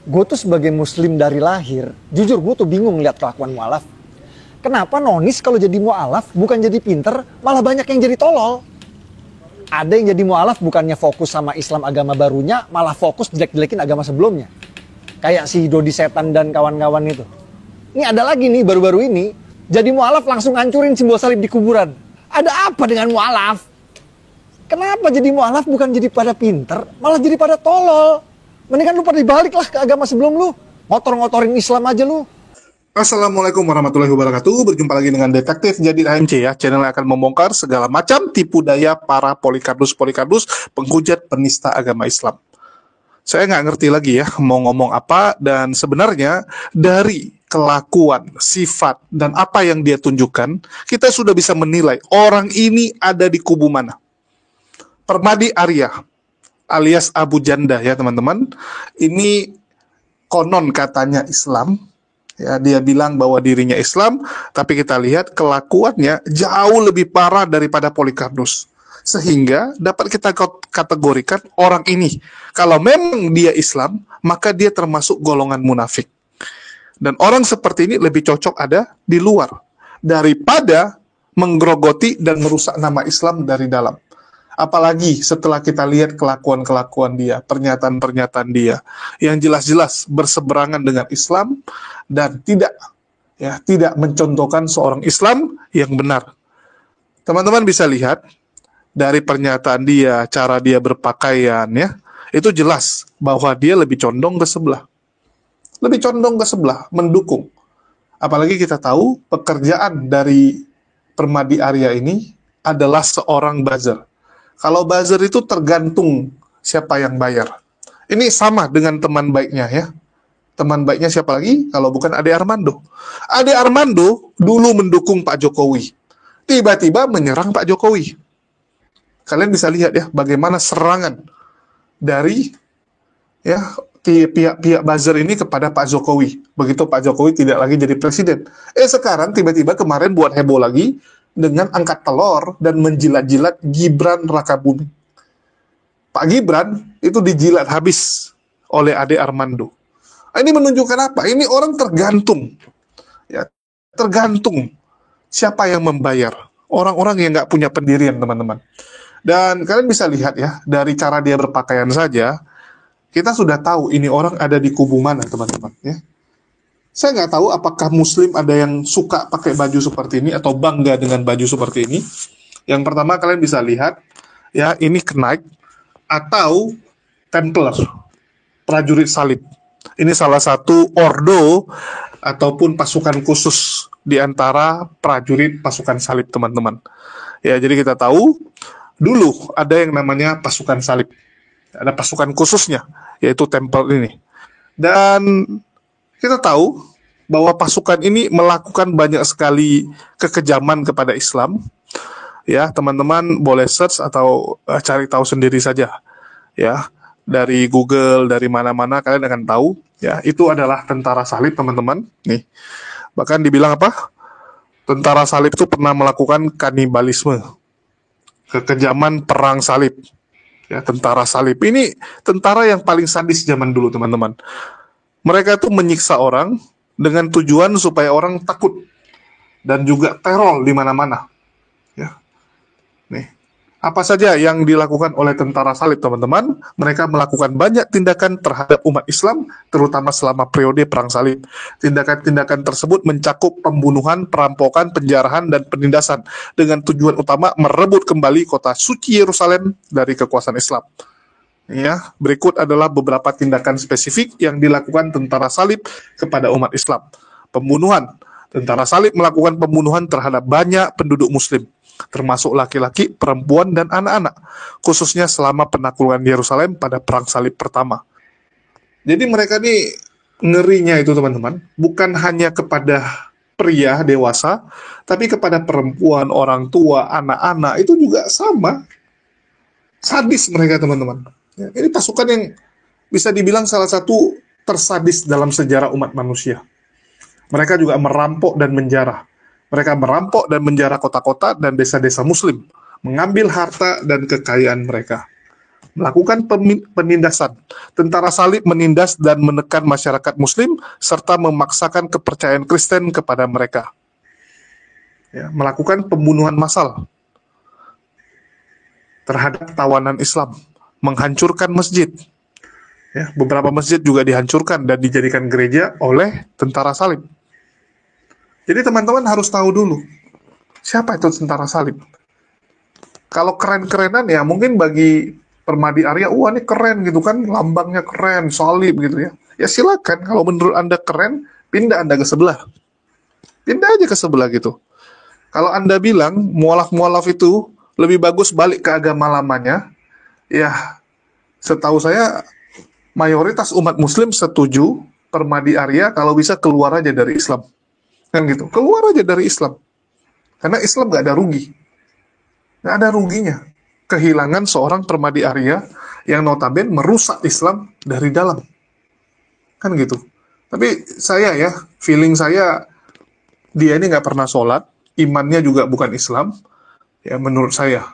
Gue tuh sebagai muslim dari lahir, jujur gue tuh bingung lihat kelakuan mualaf. Kenapa nonis kalau jadi mualaf bukan jadi pinter, malah banyak yang jadi tolol. Ada yang jadi mualaf bukannya fokus sama Islam agama barunya, malah fokus jelek-jelekin agama sebelumnya. Kayak si Dodi Setan dan kawan-kawan itu. Ini ada lagi nih baru-baru ini, jadi mualaf langsung ngancurin simbol salib di kuburan. Ada apa dengan mualaf? Kenapa jadi mualaf bukan jadi pada pinter, malah jadi pada tolol? Mendingan lu pada dibalik lah ke agama sebelum lu. Ngotor-ngotorin Islam aja lu. Assalamualaikum warahmatullahi wabarakatuh. Berjumpa lagi dengan Detektif Jadi AMC ya. Channel yang akan membongkar segala macam tipu daya para polikardus penghujat penista agama Islam. Saya nggak ngerti lagi ya mau ngomong apa, dan sebenarnya dari kelakuan, sifat, dan apa yang dia tunjukkan, kita sudah bisa menilai orang ini ada di kubu mana. Permadi Arya alias Abu Janda ya teman-teman. Ini konon katanya Islam. Ya, dia bilang bahwa dirinya Islam, tapi kita lihat kelakuannya jauh lebih parah daripada Polycarpus. Sehingga dapat kita kategorikan orang ini, kalau memang dia Islam, maka dia termasuk golongan munafik. Dan orang seperti ini lebih cocok ada di luar daripada menggerogoti dan merusak nama Islam dari dalam. Apalagi setelah kita lihat kelakuan-kelakuan dia, pernyataan-pernyataan dia yang jelas-jelas berseberangan dengan Islam dan tidak mencontohkan seorang Islam yang benar. Teman-teman bisa lihat dari pernyataan dia, cara dia berpakaian ya, itu jelas bahwa dia lebih condong ke sebelah. Lebih condong ke sebelah, mendukung. Apalagi kita tahu pekerjaan dari Permadi Arya ini adalah seorang buzzer. Kalau buzzer itu tergantung siapa yang bayar. Ini sama dengan teman baiknya ya. Teman baiknya siapa lagi? Kalau bukan Ade Armando. Ade Armando dulu mendukung Pak Jokowi. Tiba-tiba menyerang Pak Jokowi. Kalian bisa lihat ya bagaimana serangan dari ya pihak buzzer ini kepada Pak Jokowi. Begitu Pak Jokowi tidak lagi jadi presiden. Sekarang tiba-tiba kemarin buat heboh lagi dengan angkat telur dan menjilat-jilat Gibran Rakabuming. Pak Gibran itu dijilat habis oleh Ade Armando. Ini menunjukkan apa? Ini orang tergantung. Ya, tergantung siapa yang membayar. Orang-orang yang nggak punya pendirian, teman-teman. Dan kalian bisa lihat ya, dari cara dia berpakaian saja, kita sudah tahu ini orang ada di kubu mana, teman-teman. Ya. Saya nggak tahu apakah Muslim ada yang suka pakai baju seperti ini atau bangga dengan baju seperti ini. Yang pertama kalian bisa lihat, ya ini Knight atau Templar, prajurit salib. Ini salah satu ordo ataupun pasukan khusus di antara prajurit pasukan salib, teman-teman. Ya, jadi kita tahu dulu ada yang namanya pasukan salib. Ada pasukan khususnya, yaitu Templar ini. Dan kita tahu bahwa pasukan ini melakukan banyak sekali kekejaman kepada Islam. Ya, teman-teman boleh search atau cari tahu sendiri saja. Ya, dari Google, dari mana-mana kalian akan tahu. Ya, itu adalah tentara salib, teman-teman. Nih, bahkan dibilang apa? Tentara salib itu pernah melakukan kanibalisme, kekejaman perang salib. Ya, tentara salib ini tentara yang paling sadis zaman dulu, teman-teman. Mereka itu menyiksa orang dengan tujuan supaya orang takut dan juga teror di mana-mana. Ya. Nih, apa saja yang dilakukan oleh tentara salib, teman-teman? Mereka melakukan banyak tindakan terhadap umat Islam, terutama selama periode perang salib. Tindakan-tindakan tersebut mencakup pembunuhan, perampokan, penjarahan, dan penindasan dengan tujuan utama merebut kembali kota suci Yerusalem dari kekuasaan Islam. Ya, berikut adalah beberapa tindakan spesifik yang dilakukan tentara salib kepada umat Islam. Pembunuhan. Tentara salib melakukan pembunuhan terhadap banyak penduduk muslim, termasuk laki-laki, perempuan, dan anak-anak, khususnya selama penaklukan Yerusalem pada perang salib pertama. Jadi mereka ini ngerinya itu, teman-teman, bukan hanya kepada pria dewasa, tapi kepada perempuan, orang tua, anak-anak, itu juga sama. Sadis mereka, teman-teman. Ya, ini pasukan yang bisa dibilang salah satu tersadis dalam sejarah umat manusia. Mereka juga merampok dan menjarah. Mereka merampok dan menjarah kota-kota dan desa-desa muslim, mengambil harta dan kekayaan mereka. melakukan penindasan. Tentara salib menindas dan menekan masyarakat muslim serta memaksakan kepercayaan Kristen kepada mereka. Ya, melakukan pembunuhan massal terhadap tawanan Islam, menghancurkan masjid. Ya, beberapa masjid juga dihancurkan dan dijadikan gereja oleh tentara salib. Jadi teman-teman harus tahu dulu, siapa itu tentara salib. Kalau keren-kerenan ya mungkin bagi Permadi Arya, wah ini keren gitu kan, lambangnya keren, salib gitu ya. Ya silakan, kalau menurut Anda keren, pindah Anda ke sebelah. Pindah aja ke sebelah gitu. Kalau Anda bilang mualaf-mualaf itu lebih bagus balik ke agama lamanya, ya setahu saya mayoritas umat muslim setuju Permadi Arya kalau bisa keluar aja dari Islam. Kan gitu, keluar aja dari Islam. Karena Islam gak ada rugi. Gak ada ruginya. Kehilangan seorang Permadi Arya yang notabene merusak Islam dari dalam. Kan gitu. Tapi saya ya, feeling saya, dia ini gak pernah sholat, imannya juga bukan Islam. Ya menurut saya,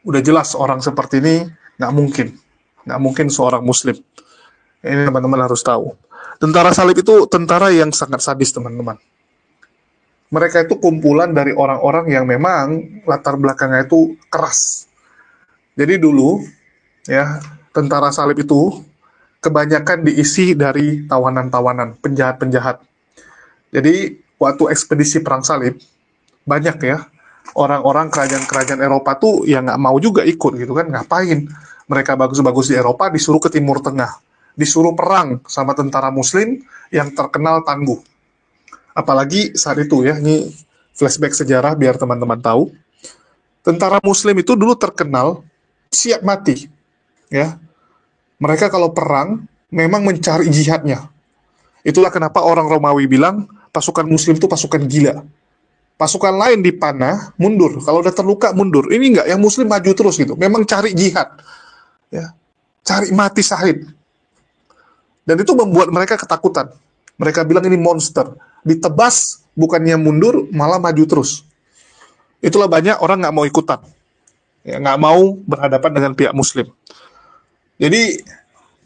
udah jelas orang seperti ini gak mungkin. Gak mungkin seorang muslim. Ini teman-teman harus tahu. Tentara salib itu tentara yang sangat sadis, teman-teman. Mereka itu kumpulan dari orang-orang yang memang latar belakangnya itu keras. Jadi dulu, ya, tentara salib itu kebanyakan diisi dari tawanan-tawanan, penjahat-penjahat. Jadi waktu ekspedisi perang salib, banyak ya orang-orang kerajaan-kerajaan Eropa tuh yang nggak mau juga ikut gitu kan, ngapain? Mereka bagus-bagus di Eropa disuruh ke Timur Tengah, disuruh perang sama tentara Muslim yang terkenal tangguh. Apalagi saat itu ya, ini flashback sejarah biar teman-teman tahu. Tentara Muslim itu dulu terkenal siap mati, ya. Mereka kalau perang memang mencari jihadnya. Itulah kenapa orang Romawi bilang pasukan Muslim itu pasukan gila. Pasukan lain dipanah, mundur. Kalau udah terluka, mundur. Ini enggak, yang Muslim maju terus gitu. Memang cari jihad, ya, cari mati syahid. Dan itu membuat mereka ketakutan. Mereka bilang ini monster. Ditebas, bukannya mundur, malah maju terus. Itulah banyak orang nggak mau ikutan. Ya, nggak mau berhadapan dengan pihak Muslim. Jadi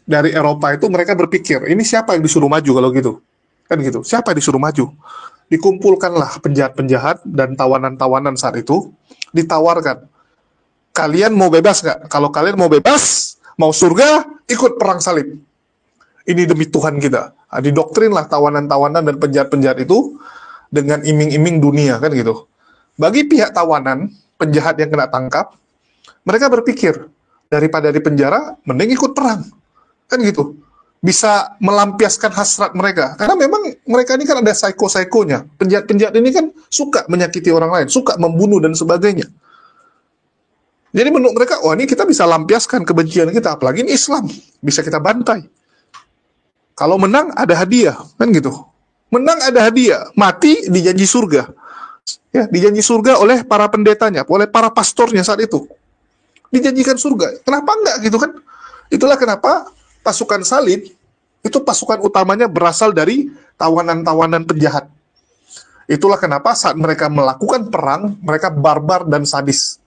dari Eropa itu mereka berpikir, ini siapa yang disuruh maju kalau gitu? Kan gitu, siapa yang disuruh maju? Dikumpulkanlah penjahat-penjahat dan tawanan-tawanan saat itu, ditawarkan, kalian mau bebas nggak? Kalau kalian mau bebas, mau surga, ikut perang salib. Ini demi Tuhan kita. Nah, didoktrinlah tawanan-tawanan dan penjahat-penjahat itu dengan iming-iming dunia, kan gitu. Bagi pihak tawanan, penjahat yang kena tangkap, mereka berpikir, daripada di penjara, mending ikut perang. Kan gitu. Bisa melampiaskan hasrat mereka. Karena memang mereka ini kan ada psycho-psychonya. Penjahat-penjahat ini kan suka menyakiti orang lain, suka membunuh dan sebagainya. Jadi menurut mereka, wah ini kita bisa lampiaskan kebencian kita, apalagi ini Islam. Bisa kita bantai. Kalau menang, ada hadiah. Kan gitu. Menang ada hadiah. Mati dijanji surga. Ya, dijanji surga oleh para pendetanya, oleh para pastornya saat itu. Dijanjikan surga. Kenapa enggak gitu kan? Itulah kenapa pasukan salib itu pasukan utamanya berasal dari tawanan-tawanan penjahat. Itulah kenapa saat mereka melakukan perang, mereka barbar dan sadis.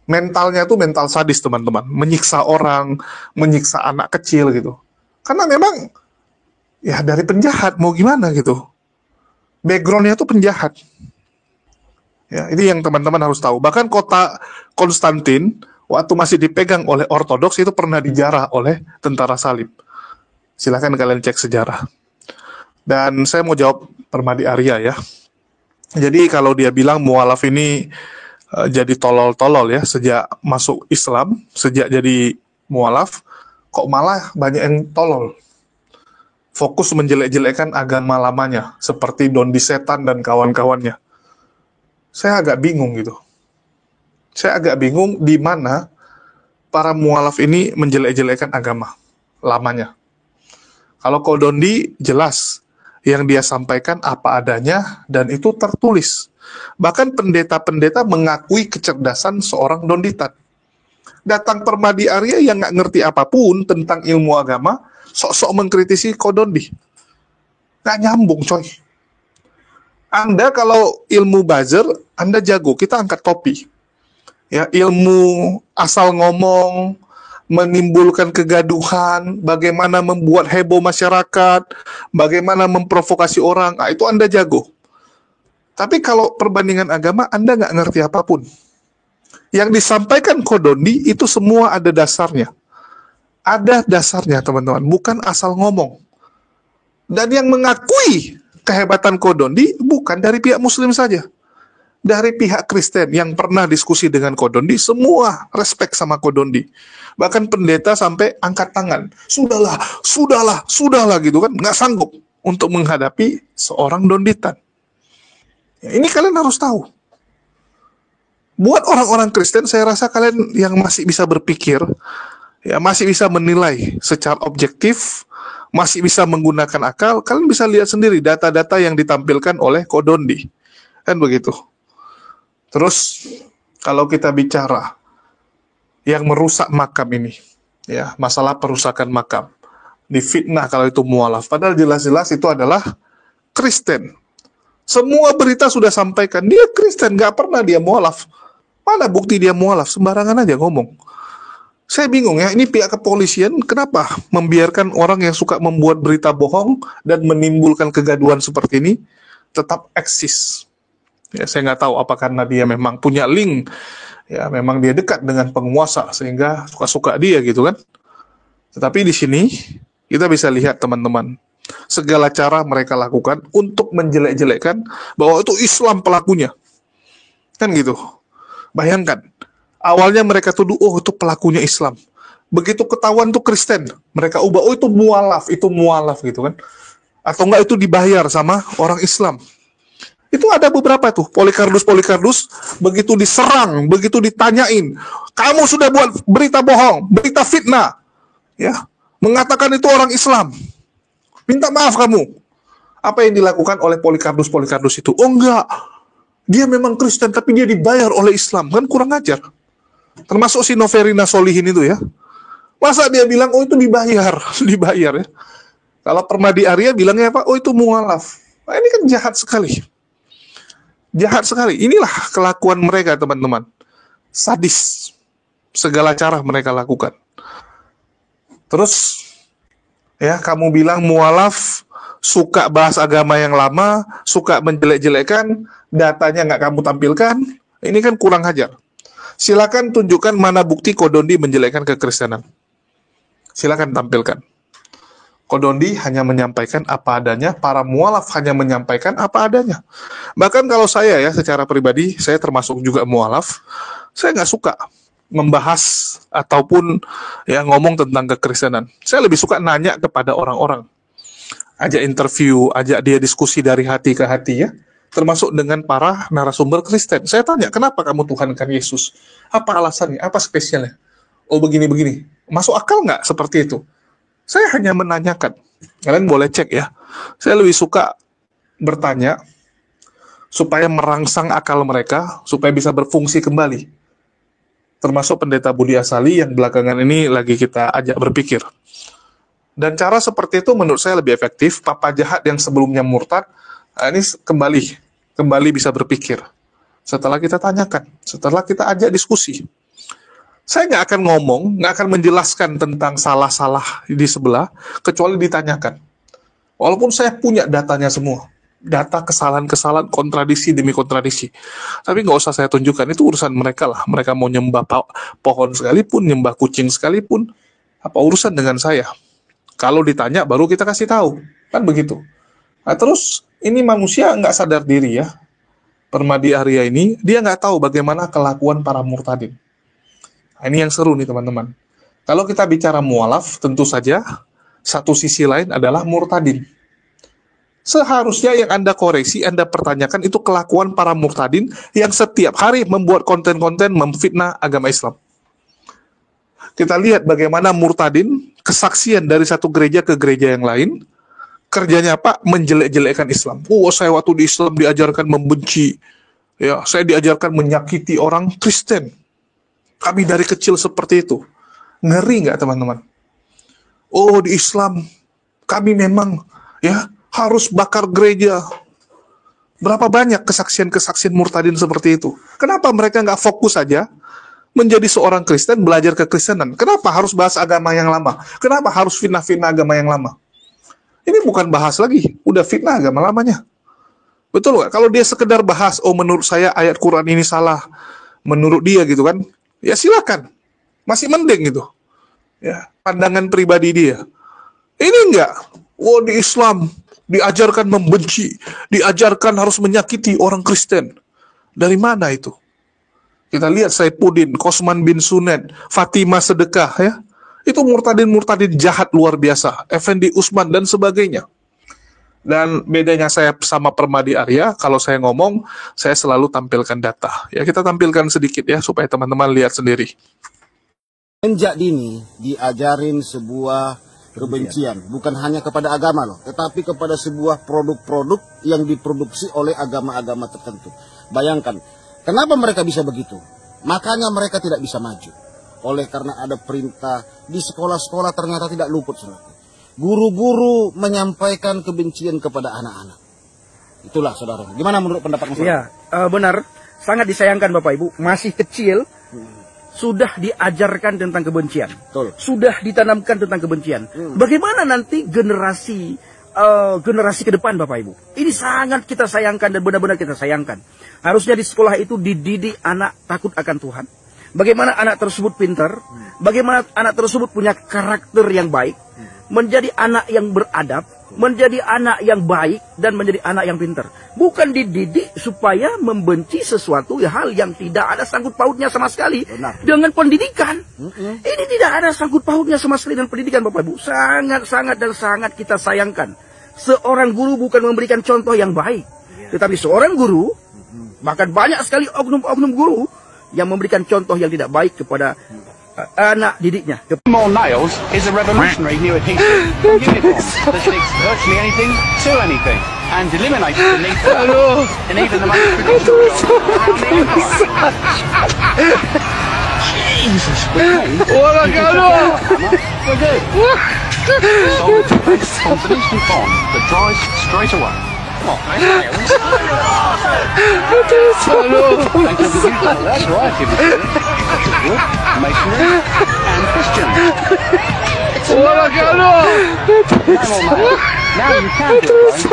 Mentalnya itu mental sadis, teman-teman. Menyiksa orang, menyiksa anak kecil gitu. Karena memang ya dari penjahat, mau gimana gitu. Background-nya itu penjahat. Ya, ini yang teman-teman harus tahu. Bahkan kota Konstantin, waktu masih dipegang oleh Ortodoks, itu pernah dijarah oleh tentara salib. Silahkan kalian cek sejarah. Dan saya mau jawab Permadi Arya ya. Jadi kalau dia bilang mualaf ini jadi tolol-tolol ya, sejak masuk Islam, sejak jadi mualaf, kok malah banyak yang tolol. Fokus menjelek-jelekkan agama lamanya, seperti Dondi Setan dan kawan-kawannya. Saya agak bingung gitu. Saya agak bingung di mana para mualaf ini menjelek-jelekkan agama lamanya. Kalau Kodondi jelas yang dia sampaikan apa adanya dan itu tertulis. Bahkan pendeta-pendeta mengakui kecerdasan seorang Donditat. Datang Permadi Arya yang nggak ngerti apapun tentang ilmu agama, sok-sok mengkritisi Kodondi. Nggak nyambung coy. Anda kalau ilmu buzzer, Anda jago, kita angkat topi. Ya, ilmu asal ngomong, menimbulkan kegaduhan, bagaimana membuat heboh masyarakat, bagaimana memprovokasi orang, itu Anda jago. Tapi kalau perbandingan agama, Anda nggak ngerti apapun. Yang disampaikan Kodondi itu semua ada dasarnya. Ada dasarnya, teman-teman, bukan asal ngomong. Dan yang mengakui kehebatan Kodondi bukan dari pihak Muslim saja. Dari pihak Kristen yang pernah diskusi dengan Kodondi, semua respect sama Kodondi. Bahkan pendeta sampai angkat tangan. Sudahlah gitu kan. Nggak sanggup untuk menghadapi seorang donditan. Ya, ini kalian harus tahu. Buat orang-orang Kristen, saya rasa kalian yang masih bisa berpikir, ya masih bisa menilai secara objektif, masih bisa menggunakan akal, kalian bisa lihat sendiri data-data yang ditampilkan oleh Kodondi. Kan begitu. Terus kalau kita bicara yang merusak makam ini, ya masalah perusakan makam, difitnah kalau itu mualaf, padahal jelas-jelas itu adalah Kristen. Semua berita sudah sampaikan dia Kristen, nggak pernah dia mualaf. Mana bukti dia mualaf? Sembarangan aja ngomong. Saya bingung ya, ini pihak kepolisian kenapa membiarkan orang yang suka membuat berita bohong dan menimbulkan kegaduhan seperti ini tetap eksis. Ya, saya nggak tahu apakah karena dia memang punya link, ya memang dia dekat dengan penguasa sehingga suka-suka dia gitu kan. Tetapi di sini kita bisa lihat teman-teman, segala cara mereka lakukan untuk menjelek-jelekkan bahwa itu Islam pelakunya. Kan gitu. Bayangkan, awalnya mereka tuduh, oh itu pelakunya Islam. Begitu ketahuan itu Kristen, mereka ubah, oh itu mualaf gitu kan. Atau enggak itu dibayar sama orang Islam. Itu ada beberapa tuh, Polycarpus, begitu diserang, begitu ditanyain, kamu sudah buat berita bohong, berita fitnah, ya, mengatakan itu orang Islam, minta maaf kamu. Apa yang dilakukan oleh Polycarpus itu? Oh enggak, dia memang Kristen, tapi dia dibayar oleh Islam, kan kurang ajar. Termasuk si Noverina Solihin itu ya, masa dia bilang, oh itu dibayar ya. Kalau Permadi Arya bilangnya apa? Oh itu mualaf. Nah, ini kan jahat sekali. Jahat sekali. Inilah kelakuan mereka, teman-teman. Sadis. Segala cara mereka lakukan. Terus, ya kamu bilang mualaf, suka bahas agama yang lama, suka menjelek-jelekan, datanya nggak kamu tampilkan, ini kan kurang ajar. Silakan tunjukkan mana bukti Kodondi menjelekkan kekristenan. Silakan tampilkan. Kodondi hanya menyampaikan apa adanya, para mualaf hanya menyampaikan apa adanya. Bahkan kalau saya ya, secara pribadi, saya termasuk juga mualaf, saya nggak suka membahas ataupun ya ngomong tentang kekristenan. Saya lebih suka nanya kepada orang-orang. Ajak interview, ajak dia diskusi dari hati ke hati ya. Termasuk dengan para narasumber Kristen. Saya tanya, kenapa kamu Tuhankan Yesus? Apa alasannya? Apa spesialnya? Oh begini-begini. Masuk akal nggak seperti itu? Saya hanya menanyakan. Kalian boleh cek ya. Saya lebih suka bertanya supaya merangsang akal mereka, supaya bisa berfungsi kembali. Termasuk Pendeta Budi Asali yang belakangan ini lagi kita ajak berpikir. Dan cara seperti itu menurut saya lebih efektif. Papa jahat yang sebelumnya murtad, ini kembali bisa berpikir. Setelah kita tanyakan, setelah kita ajak diskusi. Saya nggak akan ngomong, nggak akan menjelaskan tentang salah-salah di sebelah, kecuali ditanyakan. Walaupun saya punya datanya semua. Data kesalahan-kesalahan, kontradiksi demi kontradiksi. Tapi nggak usah saya tunjukkan, itu urusan mereka lah. Mereka mau nyembah pohon sekalipun, nyembah kucing sekalipun, apa urusan dengan saya? Kalau ditanya, baru kita kasih tahu. Kan begitu. Nah terus, ini manusia nggak sadar diri ya. Permadi Arya ini, dia nggak tahu bagaimana kelakuan para murtadin. Nah, ini yang seru nih teman-teman. Kalau kita bicara mualaf, tentu saja satu sisi lain adalah murtadin. Seharusnya yang Anda koreksi, Anda pertanyakan itu kelakuan para murtadin yang setiap hari membuat konten-konten memfitnah agama Islam. Kita lihat bagaimana murtadin, kesaksian dari satu gereja ke gereja yang lain, kerjanya apa? Menjelek-jelekkan Islam. Oh, saya waktu di Islam diajarkan membenci. Ya, saya diajarkan menyakiti orang Kristen. Kami dari kecil seperti itu. Ngeri nggak teman-teman? Oh di Islam kami memang ya harus bakar gereja. Berapa banyak kesaksian-kesaksian murtadin seperti itu? Kenapa mereka nggak fokus saja menjadi seorang Kristen, belajar kekristenan. Kenapa harus bahas agama yang lama? Kenapa harus fitnah-fitnah agama yang lama? Ini bukan bahas lagi, udah fitnah agama lamanya. Betul nggak? Kalau dia sekedar bahas, oh menurut saya ayat Quran ini salah, menurut dia gitu kan, ya silakan, masih mending gitu. Ya, pandangan pribadi dia. Ini enggak, oh di Islam diajarkan membenci, diajarkan harus menyakiti orang Kristen. Dari mana itu? Kita lihat Saifuddin, Kosman bin Sunan, Fatimah Sedekah ya. Itu murtadin-murtadin jahat luar biasa, Effendi Usman dan sebagainya. Dan bedanya saya sama Permadi Arya, kalau saya ngomong, saya selalu tampilkan data. Ya, kita tampilkan sedikit ya supaya teman-teman lihat sendiri. Sejak dini diajarin sebuah kebencian, bukan hanya kepada agama loh, tetapi kepada sebuah produk-produk yang diproduksi oleh agama-agama tertentu. Bayangkan, kenapa mereka bisa begitu? Makanya mereka tidak bisa maju. Oleh karena ada perintah di sekolah-sekolah ternyata tidak luput. Guru-guru menyampaikan kebencian kepada anak-anak. Itulah saudara. Gimana menurut pendapat Mas? Ya, benar. Sangat disayangkan Bapak Ibu. Masih kecil, sudah diajarkan tentang kebencian. Betul. Sudah ditanamkan tentang kebencian. Bagaimana nanti generasi ke depan Bapak Ibu? Ini sangat kita sayangkan dan benar-benar kita sayangkan. Harusnya di sekolah itu dididik anak takut akan Tuhan. Bagaimana anak tersebut pintar, bagaimana anak tersebut punya karakter yang baik, menjadi anak yang beradab, menjadi anak yang baik, dan menjadi anak yang pintar. Bukan dididik supaya membenci sesuatu hal yang tidak ada sangkut pautnya sama sekali dengan pendidikan. Ini tidak ada sangkut pautnya sama sekali dengan pendidikan Bapak Ibu. Sangat-sangat dan sangat kita sayangkan. Seorang guru bukan memberikan contoh yang baik, tetapi seorang guru, bahkan banyak sekali oknum-oknum guru yang memberikan contoh yang tidak baik kepada anak didiknya. More nails is a revolutionary new adhesive uniform that sticks virtually anything to anything and eliminates the need for in even the most traditional Jesus, we're good. Solid toothpaste confidence and bond that dries straight away. Come on, nails. And can be used on a variety of materials, such as wood, masonry, and Christian. It's a miracle. No more nails. Now you can do it.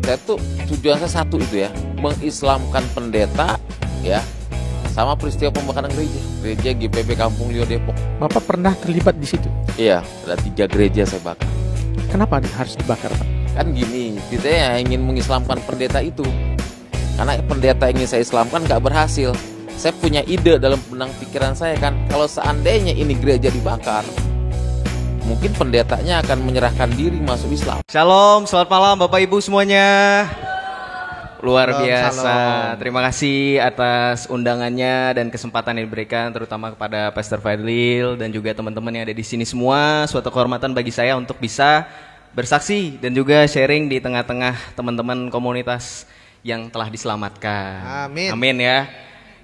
Saya tuh tujuan saya satu itu ya, mengislamkan pendeta ya, sama peristiwa pembakaran gereja GPB Kampung Lio Depok. Bapak pernah terlibat di situ? Iya, ada 3 gereja saya bakar. Kenapa harus dibakar, Pak? Kan gini, kita ya ingin mengislamkan pendeta itu, karena pendeta yang ingin saya islamkan nggak berhasil. Saya punya ide dalam benang pikiran saya kan, kalau seandainya ini gereja dibakar, mungkin pendetanya akan menyerahkan diri masuk Islam. Shalom, selamat malam Bapak Ibu semuanya. Luar biasa. Shalom. Terima kasih atas undangannya dan kesempatan yang diberikan, terutama kepada Pastor Fadlil dan juga teman-teman yang ada di sini semua. Suatu kehormatan bagi saya untuk bisa bersaksi dan juga sharing di tengah-tengah teman-teman komunitas yang telah diselamatkan. Amin. Amin ya.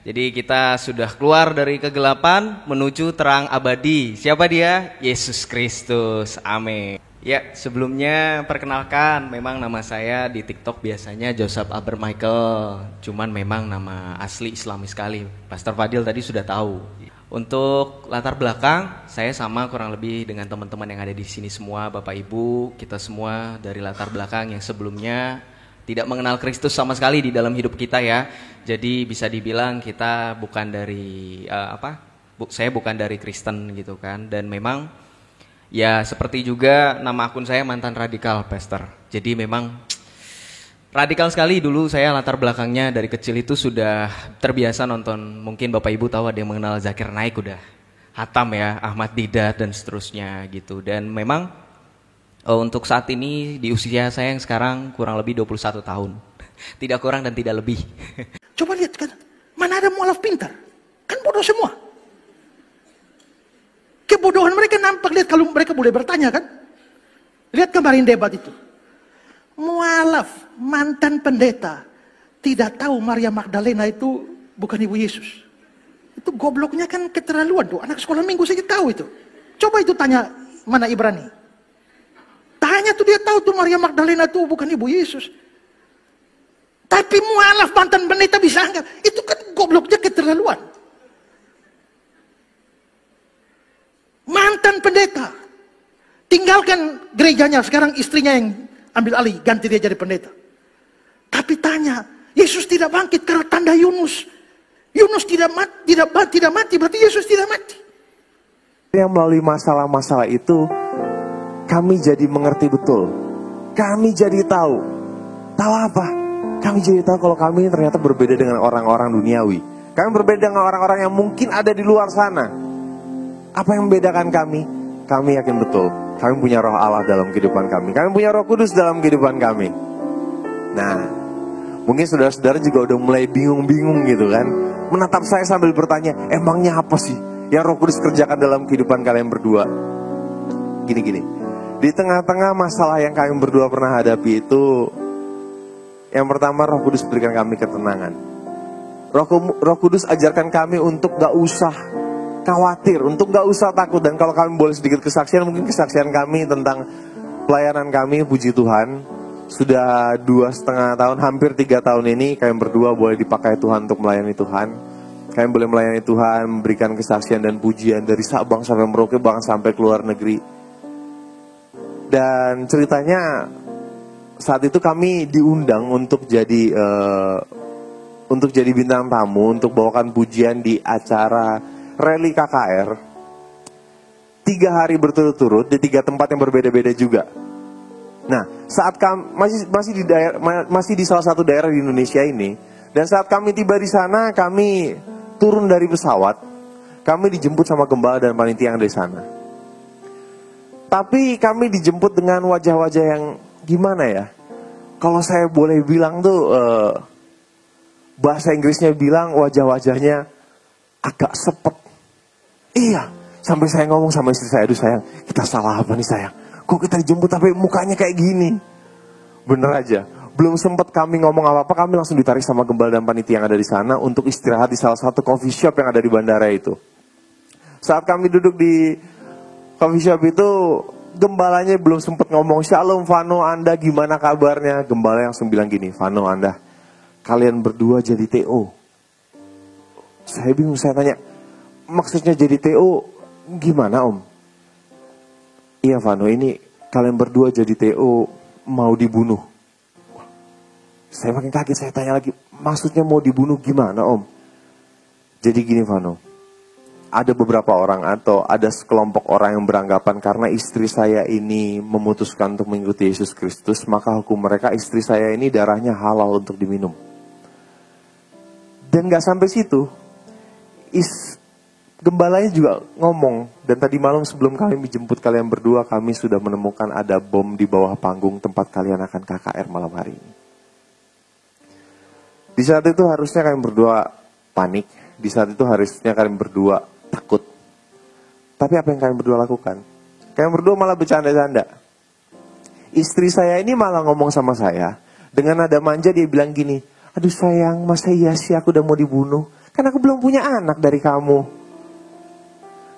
Jadi kita sudah keluar dari kegelapan menuju terang abadi. Siapa dia? Yesus Kristus. Amin. Ya, sebelumnya perkenalkan, memang nama saya di TikTok biasanya Joseph Aber Michael. Cuman memang nama asli Islami sekali. Pastor Fadil tadi sudah tahu. Untuk latar belakang, saya sama kurang lebih dengan teman-teman yang ada di sini semua, Bapak Ibu, kita semua dari latar belakang yang sebelumnya tidak mengenal Kristus sama sekali di dalam hidup kita ya. Jadi bisa dibilang kita bukan dari saya bukan dari Kristen gitu kan. Dan memang ya seperti juga nama akun saya mantan radikal, Pastor. Jadi memang radikal sekali dulu saya, latar belakangnya dari kecil itu sudah terbiasa nonton, mungkin Bapak Ibu tahu ada yang mengenal Zakir Naik, udah hatam ya, Ahmad Didat dan seterusnya gitu. Dan memang untuk saat ini di usia saya yang sekarang kurang lebih 21 tahun. Tidak kurang dan tidak lebih. Coba lihat kan, mana ada mualaf pintar? Kan bodoh semua. Kebodohan mereka nampak, lihat kalau mereka boleh bertanya kan. Lihat kemarin debat itu. Mualaf, mantan pendeta, tidak tahu Maria Magdalena itu bukan ibu Yesus. Itu gobloknya kan keterlaluan tuh. Anak sekolah minggu saja tahu itu. Coba itu tanya mana Ibrani. Tanya tuh dia tahu tuh Maria Magdalena itu bukan ibu Yesus. Tapi mualaf mantan pendeta bisa anggap. Itu kan gobloknya keterlaluan. Mantan pendeta. Tinggalkan gerejanya, sekarang istrinya yang ambil alih, ganti dia jadi pendeta. Tapi tanya, Yesus tidak bangkit karena tanda Yunus. Yunus tidak mati, berarti Yesus tidak mati. Yang melalui masalah-masalah itu, kami jadi mengerti betul. Kami jadi tahu. Tahu apa? Kami jadi tahu kalau kami ternyata berbeda dengan orang-orang duniawi. Kami berbeda dengan orang-orang yang mungkin ada di luar sana. Apa yang membedakan kami? Kami yakin betul. Kami punya roh Allah dalam kehidupan kami. Kami punya roh kudus dalam kehidupan kami. Nah, mungkin saudara-saudara juga udah mulai bingung-bingung gitu kan. Menatap saya sambil bertanya, emangnya apa sih yang roh kudus kerjakan dalam kehidupan kalian berdua? Gini-gini. Di tengah-tengah masalah yang kami berdua pernah hadapi itu, yang pertama roh kudus berikan kami ketenangan. Roh kudus ajarkan kami untuk gak usah khawatir, untuk gak usah takut. Dan kalau kami boleh sedikit kesaksian, mungkin kesaksian kami tentang pelayanan kami, puji Tuhan, sudah 2,5 tahun, hampir 3 tahun ini kami berdua boleh dipakai Tuhan untuk melayani Tuhan. Kami boleh melayani Tuhan, memberikan kesaksian dan pujian dari Sabang sampai Merauke, bahkan sampai ke luar negeri. Dan ceritanya saat itu kami diundang untuk jadi bintang tamu, untuk bawakan pujian di acara rally KKR 3 hari berturut-turut di 3 tempat yang berbeda-beda juga. Nah, saat kami masih di salah satu daerah di Indonesia ini, dan saat kami tiba di sana, kami turun dari pesawat, kami dijemput sama gembala dan panitia yang ada di sana. Tapi kami dijemput dengan wajah-wajah yang gimana ya? Kalau saya boleh bilang tuh bahasa Inggrisnya bilang wajah-wajahnya agak sepet. Iya, sampai saya ngomong sama istri saya, aduh sayang, kita salah apa nih sayang? Kok kita dijemput tapi mukanya kayak gini? Bener aja, belum sempat kami ngomong apa-apa, kami langsung ditarik sama gembala dan panitia yang ada di sana untuk istirahat di salah satu coffee shop yang ada di bandara itu. Saat kami duduk di coffee shop itu, gembalanya belum sempat ngomong, Shalom Vano, Anda gimana kabarnya? Gembala langsung bilang gini, Vano, Anda, kalian berdua jadi TO. Saya bingung, saya tanya, maksudnya jadi TO gimana om? Iya Vano, ini kalian berdua jadi TO mau dibunuh. Saya makin kaget, saya tanya lagi, maksudnya mau dibunuh gimana om? Jadi gini Vano, ada beberapa orang atau ada sekelompok orang yang beranggapan karena istri saya ini memutuskan untuk mengikuti Yesus Kristus, maka hukum mereka istri saya ini darahnya halal untuk diminum. Dan gak sampai situ, gembalanya juga ngomong, dan tadi malam sebelum kami menjemput kalian berdua, kami sudah menemukan ada bom di bawah panggung tempat kalian akan KKR malam hari ini. Di saat itu harusnya kalian berdua panik, di saat itu harusnya kalian berdua takut. Tapi apa yang kalian berdua lakukan? Kalian berdua malah bercanda-canda. Istri saya ini malah ngomong sama saya, dengan nada manja dia bilang gini, aduh sayang, masa iya sih aku udah mau dibunuh? Kan aku belum punya anak dari kamu.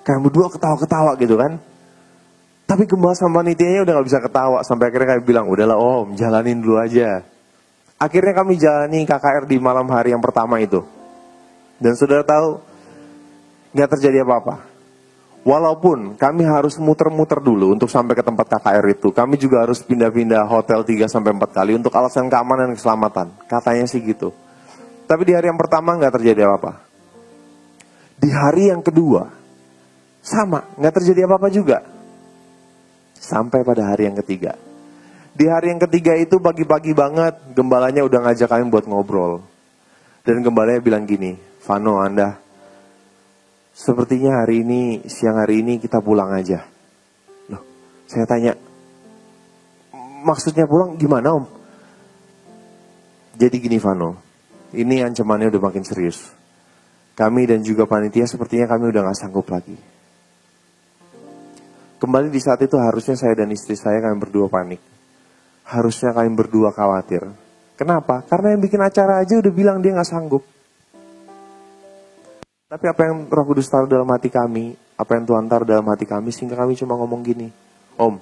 Kalian berdua ketawa-ketawa gitu kan. Tapi gembala sama panitianya udah gak bisa ketawa. Sampai akhirnya kami bilang, udahlah om, jalanin dulu aja. Akhirnya kami jalani KKR di malam hari yang pertama itu. Dan saudara tahu, gak terjadi apa-apa. Walaupun kami harus muter-muter dulu untuk sampai ke tempat KKR itu. Kami juga harus pindah-pindah hotel 3-4 kali untuk alasan keamanan dan keselamatan. Katanya sih gitu. Tapi di hari yang pertama gak terjadi apa-apa. Di hari yang kedua, sama, gak terjadi apa-apa juga. Sampai pada hari yang ketiga. Di hari yang ketiga itu pagi-pagi banget, gembalanya udah ngajak kami buat ngobrol. Dan gembalanya bilang gini, Vano, Anda, sepertinya siang hari ini kita pulang aja. Loh, saya tanya, maksudnya pulang gimana om? Jadi gini Vano, ini ancamannya udah makin serius. Kami dan juga panitia sepertinya kami udah gak sanggup lagi. Kembali di saat itu harusnya saya dan istri saya kami berdua panik. Harusnya kami berdua khawatir. Kenapa? Karena yang bikin acara aja udah bilang dia gak sanggup. Tapi apa yang Roh Kudus taruh dalam hati kami, apa yang Tuhan taruh dalam hati kami, sehingga kami cuma ngomong gini, Om,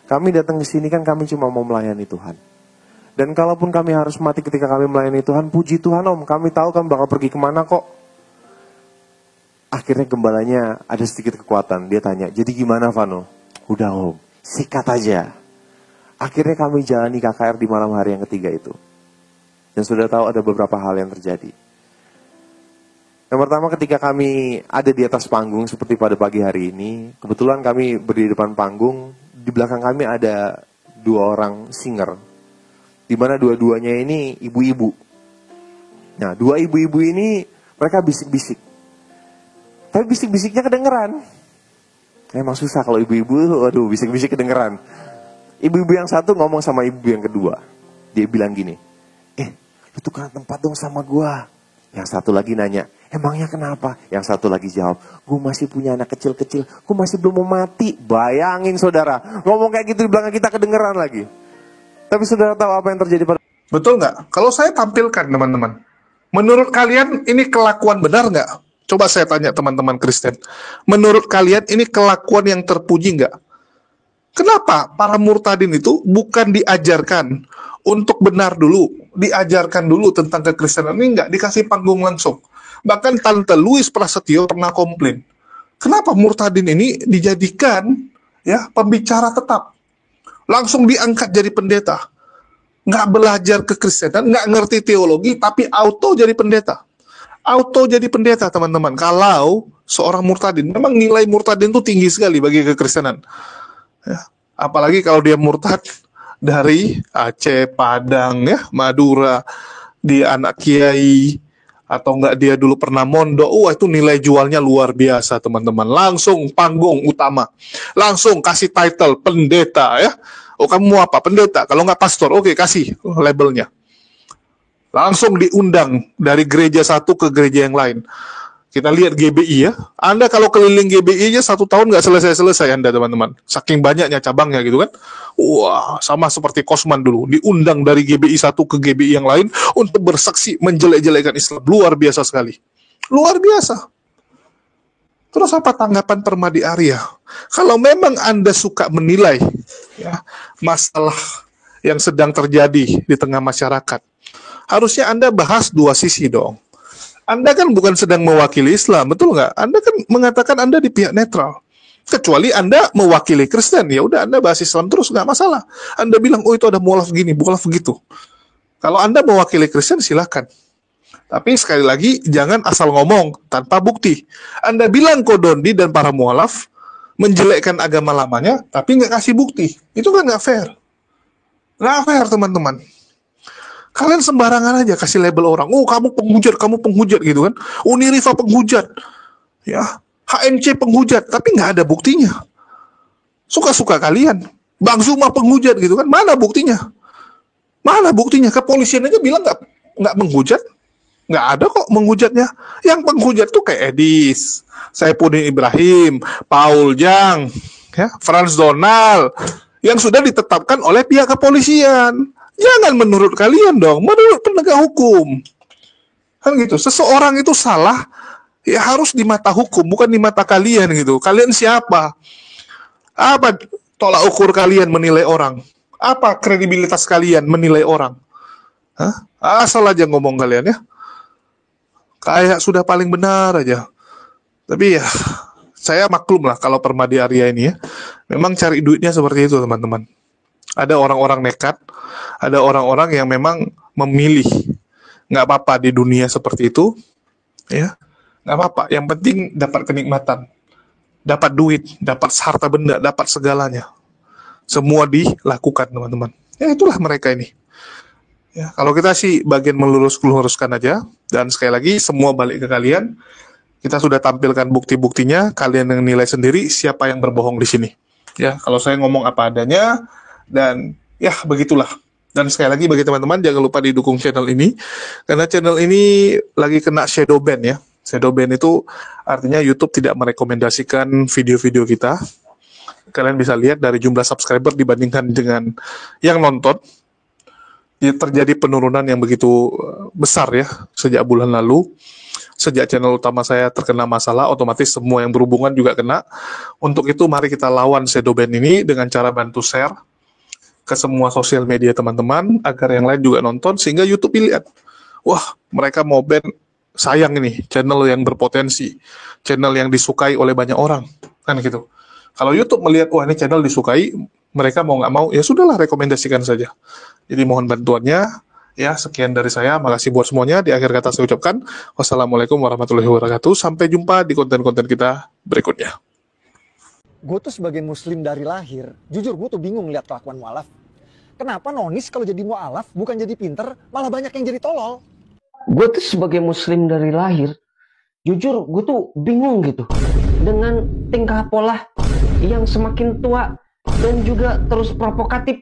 kami datang ke sini kan kami cuma mau melayani Tuhan. Dan kalaupun kami harus mati ketika kami melayani Tuhan, puji Tuhan Om, kami tahu kami bakal pergi kemana kok. Akhirnya gembalanya ada sedikit kekuatan, dia tanya, jadi gimana Vano? Udah Om, sikat aja. Akhirnya kami jalani KKR di malam hari yang ketiga itu. Dan sudah tahu ada beberapa hal yang terjadi. Yang pertama ketika kami ada di atas panggung seperti pada pagi hari ini, kebetulan kami berdiri di depan panggung, di belakang kami ada 2 orang singer, di mana dua-duanya ini ibu-ibu. Nah, 2 ibu-ibu ini mereka bisik-bisik, tapi bisik-bisiknya kedengeran. Emang susah kalau ibu-ibu, aduh bisik-bisik kedengeran. Ibu-ibu yang satu ngomong sama ibu yang kedua, dia bilang gini, lu tukeran tempat dong sama gua. Yang satu lagi nanya, emangnya kenapa? Yang satu lagi jawab, gue masih punya anak kecil-kecil, gue masih belum mau mati. Bayangin saudara, ngomong kayak gitu di belakang kita kedengeran lagi. Tapi saudara tahu apa yang terjadi pada... Betul nggak? Kalau saya tampilkan teman-teman, menurut kalian ini kelakuan benar nggak? Coba saya tanya teman-teman Kristen, menurut kalian ini kelakuan yang terpuji nggak? Kenapa para murtadin itu bukan diajarkan untuk benar dulu, diajarkan dulu tentang kekristenan ini, nggak dikasih panggung langsung. Bahkan Tante Louis Prasetyo pernah komplain, kenapa murtadin ini dijadikan ya pembicara tetap, langsung diangkat jadi pendeta, nggak belajar kekristenan, nggak ngerti teologi, tapi auto jadi pendeta, teman-teman. Kalau seorang murtadin, memang nilai murtadin itu tinggi sekali bagi kekristenan, ya. Apalagi kalau dia murtad dari Aceh, Padang, ya, Madura, dia anak kiai, atau enggak dia dulu pernah mondok, itu nilai jualnya luar biasa teman-teman. Langsung panggung utama, langsung kasih title pendeta, ya. Oh kamu mau apa? Pendeta. Kalau enggak pastor, oke kasih labelnya. Langsung diundang dari gereja satu ke gereja yang lain. Kita lihat GBI ya. Anda kalau keliling GBI aja 1 tahun nggak selesai-selesai Anda teman-teman. Saking banyaknya cabangnya gitu kan. Wah, sama seperti Kosman dulu. Diundang dari GBI satu ke GBI yang lain untuk bersaksi menjelek-jelekan Islam. Luar biasa sekali. Luar biasa. Terus apa tanggapan Permadi Arya? Kalau memang Anda suka menilai ya, masalah yang sedang terjadi di tengah masyarakat, harusnya Anda bahas 2 sisi dong. Anda kan bukan sedang mewakili Islam, betul nggak? Anda kan mengatakan Anda di pihak netral. Kecuali Anda mewakili Kristen, ya udah Anda bahas Islam terus, nggak masalah. Anda bilang, itu ada mualaf gini, mualaf begitu. Kalau Anda mewakili Kristen, silakan. Tapi sekali lagi, jangan asal ngomong tanpa bukti. Anda bilang Kodondi dan para mualaf menjelekkan agama lamanya, tapi nggak kasih bukti. Itu kan nggak fair. Nggak fair, teman-teman. Kalian sembarangan aja kasih label orang. Kamu penghujat gitu kan. Unirifa penghujat. Ya, HMC penghujat, tapi nggak ada buktinya. Suka-suka kalian. Bang Zuma penghujat gitu kan. Mana buktinya? Mana buktinya? Kepolisian aja bilang nggak menghujat. Nggak ada kok menghujatnya. Yang penghujat tuh kayak Edis, Saipudin Ibrahim, Paul Jang, ya, Franz Donald, yang sudah ditetapkan oleh pihak kepolisian. Jangan menurut kalian dong, menurut penegak hukum. Kan gitu, seseorang itu salah, ya harus di mata hukum, bukan di mata kalian gitu. Kalian siapa? Apa? tolak ukur kalian menilai orang? Apa kredibilitas kalian menilai orang? Hah? Asal aja ngomong kalian ya. Kayak sudah paling benar aja. Tapi ya, saya maklum lah kalau Permadi Arya ini ya. Memang cari duitnya seperti itu teman-teman. Ada orang-orang nekat, ada orang-orang yang memang memilih. Nggak apa-apa di dunia seperti itu, ya. Nggak apa-apa, yang penting dapat kenikmatan. Dapat duit, dapat harta benda, dapat segalanya. Semua dilakukan teman-teman. Ya itulah mereka ini. Ya, kalau kita sih bagian meluruskan aja, dan sekali lagi semua balik ke kalian. Kita sudah tampilkan bukti-buktinya, kalian yang nilai sendiri siapa yang berbohong di sini. Ya, kalau saya ngomong apa adanya, dan ya begitulah. Dan sekali lagi bagi teman-teman jangan lupa didukung channel ini, karena channel ini lagi kena shadow ban ya. Shadow ban itu artinya YouTube tidak merekomendasikan video-video kita. Kalian bisa lihat dari jumlah subscriber dibandingkan dengan yang nonton. Ya, terjadi penurunan yang begitu besar ya sejak bulan lalu. Sejak channel utama saya terkena masalah, otomatis semua yang berhubungan juga kena. Untuk itu mari kita lawan shadow ban ini dengan cara bantu share ke semua sosial media teman-teman agar yang lain juga nonton sehingga YouTube lihat. Wah, mereka mau ban, sayang ini channel yang berpotensi, channel yang disukai oleh banyak orang, kan gitu. Kalau YouTube melihat wah ini channel disukai, mereka mau nggak mau ya sudahlah rekomendasikan saja. Jadi mohon bantuannya. Ya, sekian dari saya. Makasih buat semuanya. Di akhir kata saya ucapkan wassalamualaikum warahmatullahi wabarakatuh. Sampai jumpa di konten-konten kita berikutnya. Gue tuh sebagai muslim dari lahir, jujur gue tuh bingung lihat kelakuan mualaf. Kenapa nonis kalau jadi mualaf bukan jadi pinter, malah banyak yang jadi tolol? Gue tuh sebagai muslim dari lahir, jujur gue tuh bingung gitu. Dengan tingkah pola yang semakin tua dan juga terus provokatif,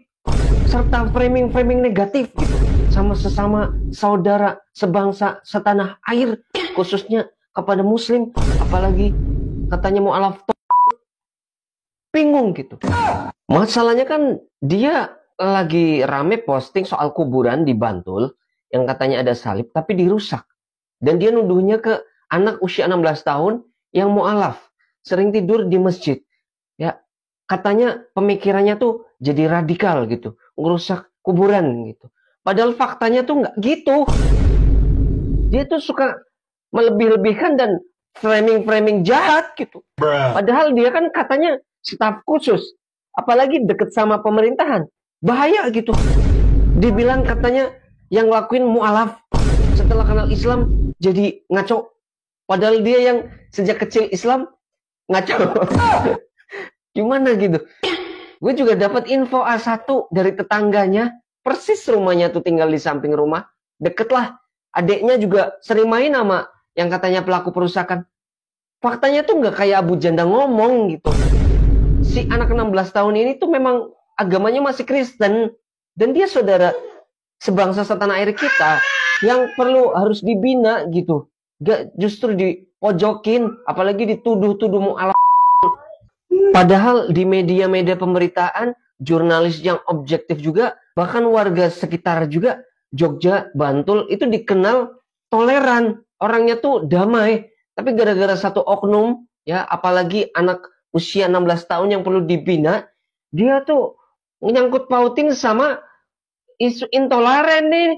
serta framing-framing negatif gitu. Sama sesama saudara sebangsa setanah air, khususnya kepada muslim, apalagi katanya mualaf, bingung gitu. Masalahnya kan dia lagi rame posting soal kuburan di Bantul yang katanya ada salib tapi dirusak, dan dia nuduhnya ke anak usia 16 tahun yang mualaf, sering tidur di masjid ya, katanya pemikirannya tuh jadi radikal gitu, ngerusak kuburan gitu. Padahal faktanya tuh nggak gitu. Dia tuh suka melebih-lebihkan dan framing-framing jahat gitu. Padahal dia kan katanya staf khusus. Apalagi deket sama pemerintahan. Bahaya gitu. Dibilang katanya yang ngelakuin mualaf. Setelah kenal Islam jadi ngaco. Padahal dia yang sejak kecil Islam ngaco. Gimana gitu. Gue juga dapat info A1 dari tetangganya. Persis rumahnya tuh tinggal di samping rumah. Deket lah. Adeknya juga sering main sama yang katanya pelaku perusakan. Faktanya tuh nggak kayak Abu Janda ngomong gitu. Si anak 16 tahun ini tuh memang agamanya masih Kristen. Dan dia saudara sebangsa setanah air kita. Yang perlu harus dibina gitu. Gak justru dipojokin. Apalagi dituduh-tuduh mu'alaf. Padahal di media-media pemberitaan, jurnalis yang objektif juga, bahkan warga sekitar juga, Jogja, Bantul, itu dikenal toleran. Orangnya tuh damai. Tapi gara-gara satu oknum, ya apalagi anak usia 16 tahun yang perlu dibina, dia tuh nyangkut pautin sama isu intoleran nih.